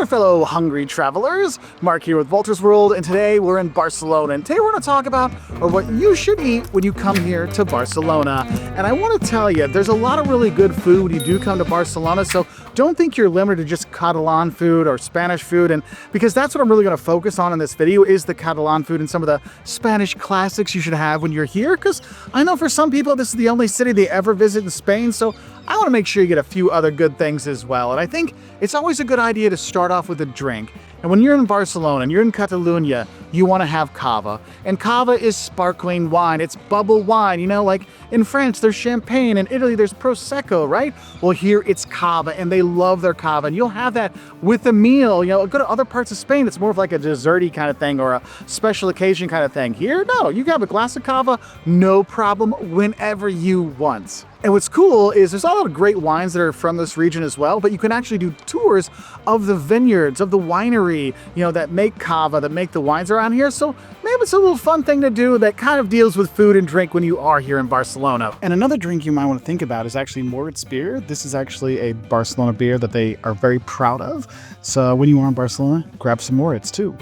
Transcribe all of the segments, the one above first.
there, fellow hungry travelers. Mark here with Wolters World, and today we're in Barcelona. And today we're going to talk about what you should eat when you come here to Barcelona. And I want to tell you, there's a lot of really good food when you do come to Barcelona, so don't think you're limited to just Catalan food or Spanish food, and because that's what I'm really going to focus on in this video is the Catalan food and some of the Spanish classics you should have when you're here, because I know for some people this is the only city they ever visit in Spain, so I want to make sure you get a few other good things as well. And I think it's always a good idea to start off with a drink. And when you're in Barcelona and you're in Catalonia, you want to have cava. And cava is sparkling wine. It's bubble wine. You know, like in France, there's champagne. In Italy, there's Prosecco, right? Well, here it's cava, and they love their cava. And you'll have that with a meal. You know, go to other parts of Spain, it's more of like a desserty kind of thing or a special occasion kind of thing. Here, no, you can have a glass of cava, no problem, whenever you want. And what's cool is there's a lot of great wines that are from this region as well, but you can actually do tours of the vineyards, of the winery, you know, that make cava, that make the wines around here. So maybe it's a little fun thing to do that kind of deals with food and drink when you are here in Barcelona. And another drink you might want to think about is actually Moritz beer. This is actually a Barcelona beer that they are very proud of. So when you are in Barcelona, grab some Moritz too.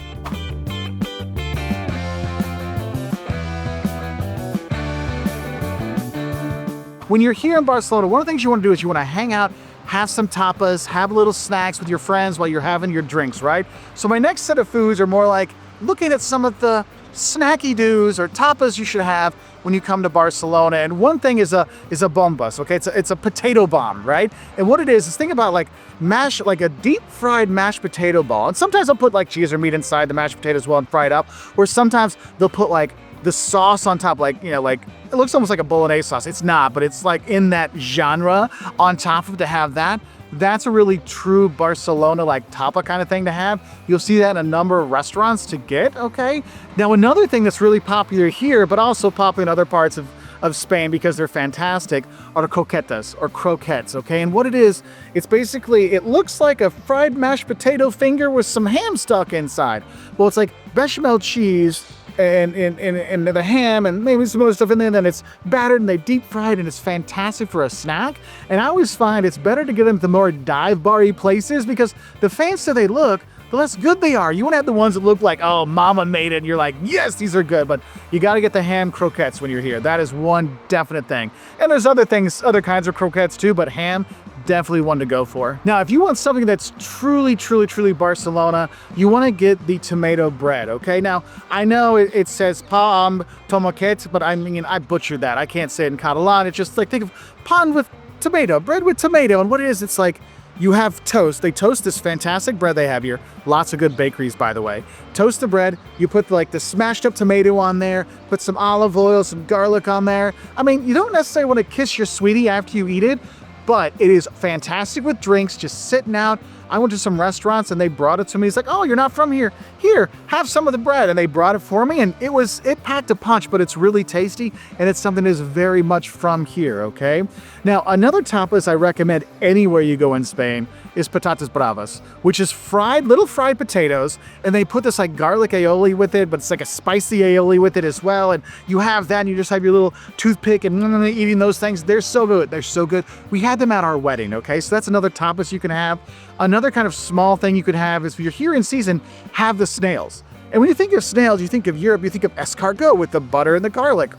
When you're here in Barcelona, one of the things you want to do is you want to hang out, have some tapas, have little snacks with your friends while you're having your drinks, right? So my next set of foods are more like looking at some of the snacky do's or tapas you should have when you come to Barcelona. And one thing is a bombas, okay? It's a potato bomb, right? And what it is think about like like a deep fried mashed potato ball. And sometimes they'll put like cheese or meat inside the mashed potatoes as well and fry it up. Or sometimes they'll put like the sauce on top, like, you know, like it looks almost like a bolognese sauce. It's not, but it's like in that genre on top of it to have that. That's a really true Barcelona like tapa kind of thing to have. You'll see that in a number of restaurants to get, okay? Now another thing that's really popular here, but also popular in other parts of Spain because they're fantastic, are the croquetas or croquettes, okay? And what it is, it's basically, it looks like a fried mashed potato finger with some ham stuck inside. Well, it's like bechamel cheese and the ham and maybe some other stuff in there, and then it's battered and they deep fried, and it's fantastic for a snack. And I always find it's better to get them to more dive bar-y places because the fancier they look, the less good they are. You want to have the ones that look like, oh, mama made it, and you're like, yes, these are good, but you got to get the ham croquettes when you're here. That is one definite thing. And there's other things, other kinds of croquettes too, but ham, definitely one to go for. Now, if you want something that's truly Barcelona, you want to get the tomato bread, okay? Now, I know it says pa amb tomàquet, but I mean, I butchered that. I can't say it in Catalan. It's just like, think of pan with tomato, bread with tomato, and what it is, it's like, you have toast. They toast this fantastic bread they have here. Lots of good bakeries, by the way. Toast the bread. You put like the smashed up tomato on there, put some olive oil, some garlic on there. I mean, you don't necessarily want to kiss your sweetie after you eat it, but it is fantastic with drinks, just sitting out. I went to some restaurants and they brought it to me. It's like, oh, you're not from here. Here, have some of the bread. And they brought it for me, and it packed a punch, but it's really tasty, and it's something that is very much from here, okay? Now, another tapas I recommend anywhere you go in Spain is patatas bravas, which is little fried potatoes, and they put this like garlic aioli with it, but it's like a spicy aioli with it as well, and you have that, and you just have your little toothpick and eating those things. They're so good. They're so good. We had them at our wedding, okay? So that's another tapas you can have. Another kind of small thing you could have is if you're here in season, have the snails. And when you think of snails, you think of Europe, you think of escargot with the butter and the garlic.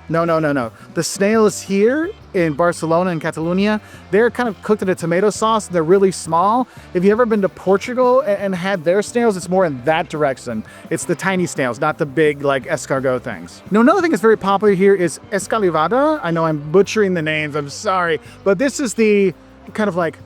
No. The snails here in Barcelona and Catalonia, they're kind of cooked in a tomato sauce. They're really small. If you've ever been to Portugal and had their snails, it's more in that direction. It's the tiny snails, not the big like escargot things. Now, another thing that's very popular here is escalivada. I know I'm butchering the names, I'm sorry, but this is the kind of like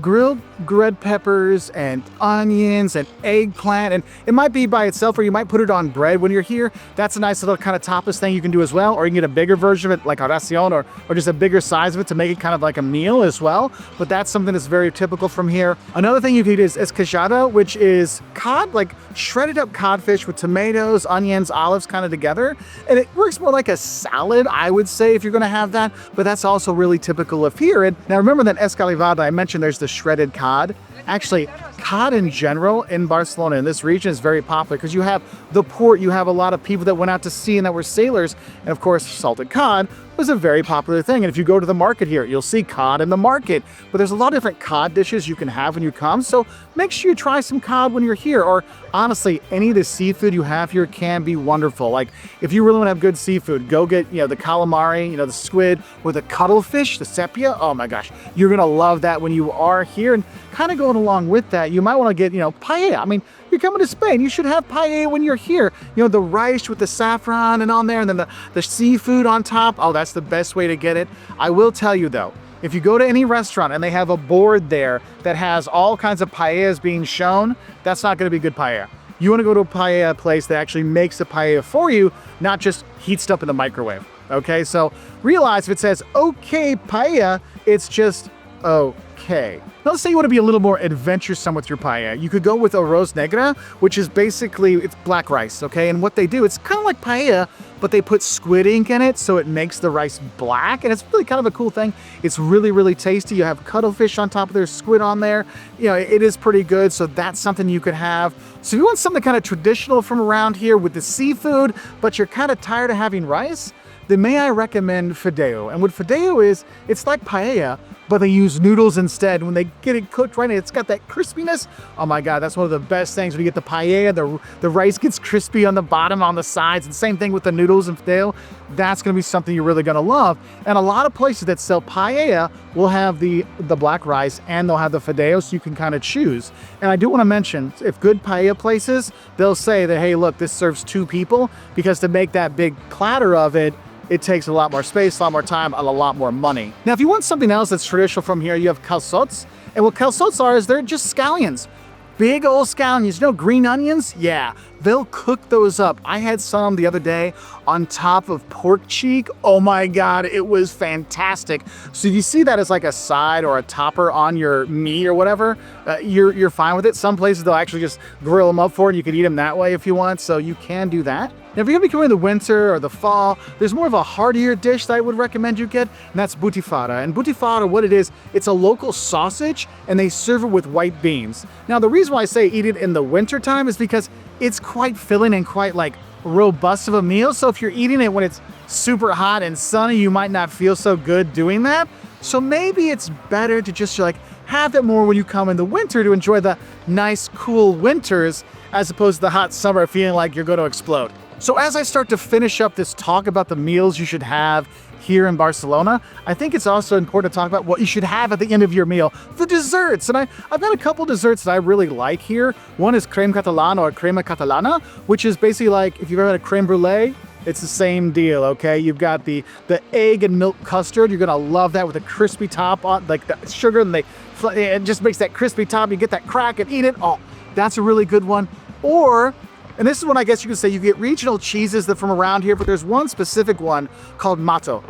grilled red peppers and onions and eggplant, and it might be by itself or you might put it on bread when you're here. That's a nice little kind of tapas thing you can do as well, or you can get a bigger version of it like oración or just a bigger size of it to make it kind of like a meal as well, but that's something that's very typical from here. Another thing you can eat is escajada, which is cod, like shredded up codfish with tomatoes, onions, olives kind of together, and it works more like a salad, I would say, if you're going to have that, but that's also really typical of here. And now remember that escalivada, I mentioned there's the shredded cod. Actually, cod in general in Barcelona, in this region, is very popular because you have the port, you have a lot of people that went out to sea and that were sailors, and of course salted cod was a very popular thing. And if you go to the market here, you'll see cod in the market. But there's a lot of different cod dishes you can have when you come, so make sure you try some cod when you're here. Or honestly, any of the seafood you have here can be wonderful. Like if you really want to have good seafood, go get, the calamari, the squid, or the cuttlefish, the sepia. Oh my gosh, you're gonna love that when you are here. And kind of going along with that, you might want to get, paella. I mean, you're coming to Spain, you should have paella when you're here. The rice with the saffron and on there, and then the seafood on top. Oh, that's the best way to get it. I will tell you though, if you go to any restaurant and they have a board there that has all kinds of paellas being shown, that's not going to be good paella. You want to go to a paella place that actually makes the paella for you, not just heat stuff in the microwave. Okay, so realize if it says okay paella, it's just okay. Now let's say you want to be a little more adventuresome with your paella. You could go with arroz negra, which is basically, it's black rice, okay? And what they do, it's kind of like paella, but they put squid ink in it, so it makes the rice black, and it's really kind of a cool thing. It's really, really tasty. You have cuttlefish on top of there, squid on there. It is pretty good, so that's something you could have. So if you want something kind of traditional from around here with the seafood, but you're kind of tired of having rice, then may I recommend fideo. And what fideo is, it's like paella, but they use noodles instead. When they get it cooked right, it's got that crispiness. Oh my God, that's one of the best things. When you get the paella, the rice gets crispy on the bottom, on the sides, and same thing with the noodles and fideo. That's gonna be something you're really gonna love. And a lot of places that sell paella will have the black rice and they'll have the fideo, so you can kind of choose. And I do wanna mention, if good paella places, they'll say that, hey, look, this serves 2 people, because to make that big platter of it, it takes a lot more space, a lot more time, and a lot more money. Now, if you want something else that's traditional from here, you have calçots. And what calçots are is they're just scallions. Big old scallions, green onions? Yeah, they'll cook those up. I had some the other day on top of pork cheek. Oh my God, it was fantastic. So if you see that as like a side or a topper on your meat or whatever, you're fine with it. Some places they'll actually just grill them up for it, and you can eat them that way if you want, so you can do that. Now, if you're gonna be coming in the winter or the fall, there's more of a heartier dish that I would recommend you get, and that's butifada. And butifada, what it is, it's a local sausage, and they serve it with white beans. Now, the reason why I say eat it in the winter time is because it's quite filling and quite robust of a meal. So if you're eating it when it's super hot and sunny, you might not feel so good doing that. So maybe it's better to just have it more when you come in the winter to enjoy the nice, cool winters, as opposed to the hot summer feeling like you're going to explode. So as I start to finish up this talk about the meals you should have here in Barcelona, I think it's also important to talk about what you should have at the end of your meal, the desserts. And I've got a couple desserts that I really like here. One is crème catalane or crema catalana, which is basically like if you've ever had a crème brulee, it's the same deal, okay? You've got the egg and milk custard. You're gonna love that with a crispy top on, like the sugar, and it just makes that crispy top. You get that crack and eat it. Oh, that's a really good one. Or, and this is one I guess you could say, you get regional cheeses that from around here, but there's one specific one called matto.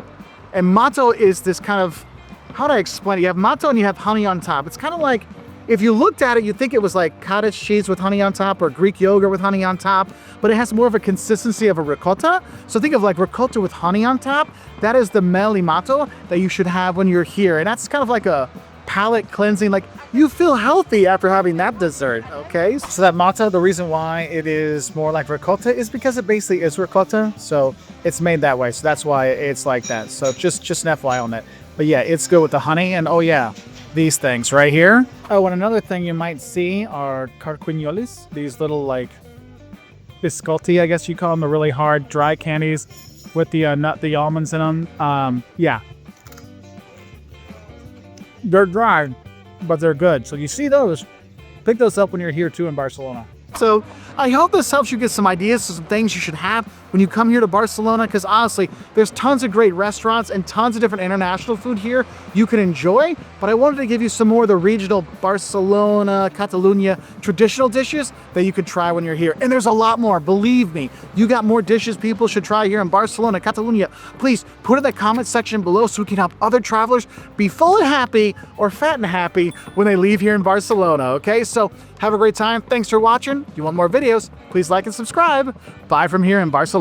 And matto is this kind of, how do I explain it? You have matto and you have honey on top. It's kind of like, if you looked at it, you'd think it was like cottage cheese with honey on top or Greek yogurt with honey on top, but it has more of a consistency of a ricotta. So think of like ricotta with honey on top. That is the mel y matto that you should have when you're here. And that's kind of like a palate cleansing, like you feel healthy after having that dessert, okay? So that matto, the reason why it is more like ricotta is because it basically is ricotta, so it's made that way. So that's why it's like that. So just an FYI on that. But yeah, it's good with the honey, and oh yeah, these things right here. Oh, and another thing you might see are carquinyolis, these little like biscotti, I guess you call them, the really hard dry candies with the almonds in them. Yeah. They're dry, but they're good. So you see those, pick those up when you're here too in Barcelona. So I hope this helps you get some ideas to some things you should have when you come here to Barcelona, because honestly, there's tons of great restaurants and tons of different international food here you can enjoy, but I wanted to give you some more of the regional Barcelona, Catalunya traditional dishes that you could try when you're here. And there's a lot more, believe me. You got more dishes people should try here in Barcelona, Catalunya. Please put in the comment section below so we can help other travelers be full and happy or fat and happy when they leave here in Barcelona, okay? So have a great time. Thanks for watching. If you want more videos, please like and subscribe. Bye from here in Barcelona.